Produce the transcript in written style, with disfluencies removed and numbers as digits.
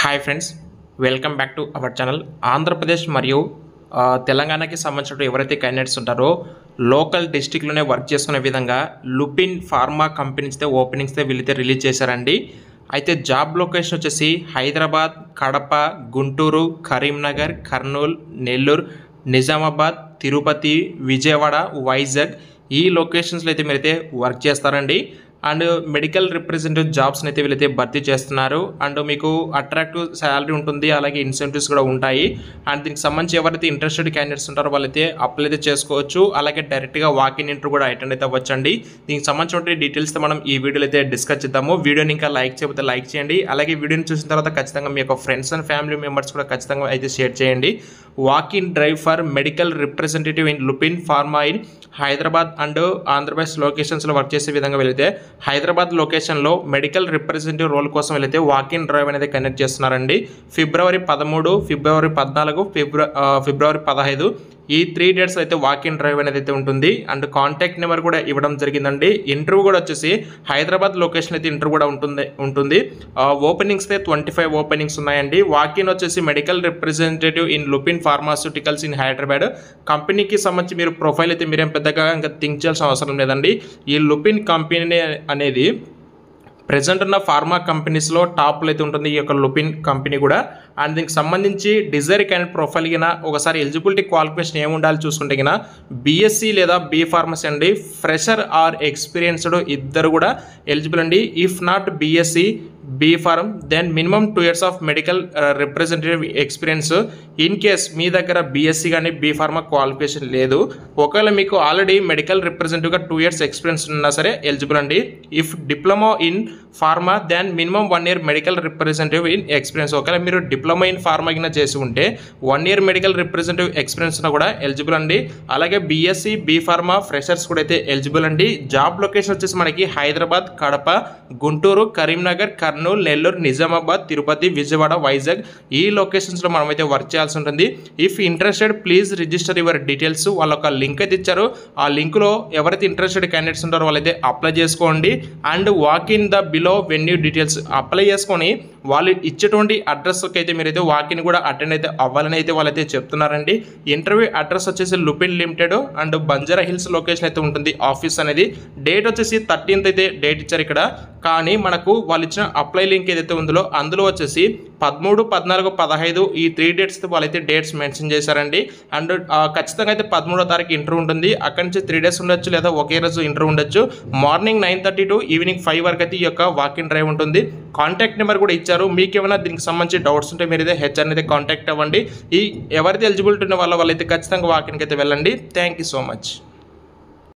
Hi friends, welcome back to our channel. Andhra Pradesh మరియు తెలంగాణకి సంబంధించిన ఎవరైతే క్యాండిడేట్స్ ఉంటారో లోకల్ డిస్టిక్లోనే వర్క్ చేసుకునే విధంగా లుపిన్ ఫార్మా కంపెనీస్తో ఓపెనింగ్స్తో వీళ్ళైతే రిలీజ్ చేశారండి. అయితే జాబ్ లొకేషన్ వచ్చేసి హైదరాబాద్, కడప, గుంటూరు, కరీంనగర్, కర్నూలు, నెల్లూరు, నిజామాబాద్, తిరుపతి, విజయవాడ, వైజాగ్ ఈ లొకేషన్స్లో అయితే మీరైతే వర్క్ చేస్తారండి. అండ్ మెడికల్ రిప్రజెంటేటివ్ జాబ్స్ని అయితే వీళ్ళైతే భర్తీ చేస్తున్నారు. అండ్ మీకు అట్రాక్టివ్ శాలరీ ఉంటుంది, అలాగే ఇన్సెంటివ్స్ కూడా ఉంటాయి. అండ్ దీనికి సంబంధించి ఎవరైతే ఇంట్రెస్టెడ్ క్యాండిడేట్స్ ఉంటారో వాళ్ళైతే అప్లై అయితే చేసుకోవచ్చు. అలాగే డైరెక్ట్గా వాకిన్ ఇంటర్వ్యూ కూడా అటెండ్ అయితే అవ్వచ్చండి. దీనికి సంబంధించిన డీటెయిల్స్తో మనం ఈ వీడియోలో అయితే డిస్కస్ చేద్దాము. వీడియోని ఇంకా లైక్ చేయకపోతే లైక్ చేయండి. అలాగే వీడియోని చూసిన తర్వాత ఖచ్చితంగా మీ యొక్క ఫ్రెండ్స్ అండ్ ఫ్యామిలీ మెంబర్స్ కూడా ఖచ్చితంగా అయితే షేర్ చేయండి. Walk in drive for medical representative in Lupin pharma in Hyderabad and Andhra Pradesh లొకేషన్స్లో వర్క్ చేసే విధంగా వెళితే హైదరాబాద్ లొకేషన్లో మెడికల్ రిప్రజెంటేటివ్ రోల్ కోసం వెళితే వాకిన్ డ్రైవ్ అనేది కండక్ట్ చేస్తున్నారండి. ఫిబ్రవరి 13, ఫిబ్రవరి 14, ఫిబ్రవరి 15 ఈ 3 డేట్స్ అయితే వాకిన్ డ్రైవ్ అనేది అయితే ఉంటుంది. అండ్ కాంటాక్ట్ నెంబర్ కూడా ఇవ్వడం జరిగిందండి. ఇంటర్వ్యూ కూడా వచ్చేసి హైదరాబాద్ లొకేషన్ అయితే ఇంటర్వ్యూ కూడా ఉంటుంది. ఓపెనింగ్స్ అయితే 25 ఓపెనింగ్స్ ఉన్నాయండి. వాకిన్ వచ్చేసి medical representative in Lupin pharmaceuticals in Hyderabad. కంపెనీకి సంబంధించి మీరు ప్రొఫైల్ అయితే మీరేం పెద్దగా ఇంకా థింక్ చేయాల్సిన అవసరం లేదండి. ఈ లుపిన్ కంపెనీ అనేది ప్రెజెంట్ ఉన్న ఫార్మా కంపెనీస్లో టాప్లో అయితే ఉంటుంది ఈ యొక్క లుపిన్ కంపెనీ కూడా. అండ్ దీనికి సంబంధించి డిజైర్ క్యాండిడేట్ ప్రొఫైల్ కింద ఒకసారి ఎలిజిబిలిటీ క్వాలిఫికేషన్ ఏమి ఉండాలి చూసుకుంటే కింద బీఎస్సీ లేదా బీ ఫార్మసీ అండి. ఫ్రెషర్ ఆర్ ఎక్స్పీరియన్స్డ్ ఇద్దరు కూడా ఎలిజిబుల్ అండి. If not BSc, B pharm, then minimum 2 years of medical representative experience. In case మీ దగ్గర బీఎస్సీ కానీ బీ ఫార్మా క్వాలిఫికేషన్ లేదు, ఒకవేళ మీకు ఆల్రెడీ మెడికల్ రిప్రజెంటేటివ్గా 2 years ఎక్స్పీరియన్స్ ఉన్నా సరే ఎలిజిబుల్ అండి. If diploma in pharma, then minimum 1 year medical representative in experience. ఒకవేళ మీరు డిప్లొమా ఇన్ ఫార్మా కింద చేసి ఉంటే 1 year మెడికల్ రిప్రజెంటేటివ్ ఎక్స్పీరియన్స్ కూడా ఎలిజిబుల్ అండి. అలాగే బీఎస్సీ, బీ ఫార్మా ఫ్రెషర్స్ కూడా అయితే ఎలిజిబుల్ అండి. జాబ్ లొకేషన్ వచ్చేసి మనకి హైదరాబాద్, కడప, గుంటూరు, కరీంనగర్, కర్నూలు, నెల్లూరు, నిజామాబాద్, తిరుపతి, విజయవాడ, వైజాగ్ ఈ లొకేషన్స్లో మనమైతే వర్క్ చేయాల్సి ఉంటుంది. If interested please register your details. వాళ్ళ ఒక లింక్ అయితే ఇచ్చారు. ఆ లింక్లో ఎవరైతే ఇంట్రెస్టెడ్ క్యాండిడేట్స్ ఉంటారో వాళ్ళైతే అప్లై చేసుకోండి. And walk in the below venue details apply చేసుకొని వాళ్ళు ఇచ్చేటువంటి అడ్రస్కి అయితే మీరైతే వాకిన్ కూడా అటెండ్ అయితే అవ్వాలని అయితే వాళ్ళైతే చెప్తున్నారండి. ఇంటర్వ్యూ అడ్రస్ వచ్చేసి Lupin limited and Banjara hills location అయితే ఉంటుంది ఆఫీస్ అనేది. డేట్ వచ్చేసి 13th అయితే డేట్ ఇచ్చారు ఇక్కడ. కానీ మనకు వాళ్ళు ఇచ్చిన అప్లై లింక్ ఏదైతే ఉందో అందులో వచ్చేసి 13, 14, 15 ఈ 3 డేట్స్ వాళ్ళైతే డేట్స్ మెన్షన్ చేశారండి. అండ్ ఖచ్చితంగా అయితే 13వ తారీఖు ఇంటర్వ్యూ ఉంటుంది. అక్కడి నుంచి 3 days ఉండొచ్చు, లేదా ఒకే రోజు ఇంటర్వ్యూ ఉండొచ్చు. మార్నింగ్ 9:30 to ఈవినింగ్ 5 వరకు అయితే ఈ యొక్క వాకిన్ డ్రైవ్ ఉంటుంది. కాంటాక్ట్ నెంబర్ కూడా ఇచ్చారు. మీకు ఏమైనా దీనికి సంబంధించి డౌట్స్ ఉంటే మీరు అయితే హెచ్ఆర్ అయితే కాంటాక్ట్ అవ్వండి. ఎవరైతే ఎలిజిబిలిటీ ఉన్న వాళ్ళైతే ఖచ్చితంగా వాకిన్కి అయితే వెళ్ళండి. Thank you so much.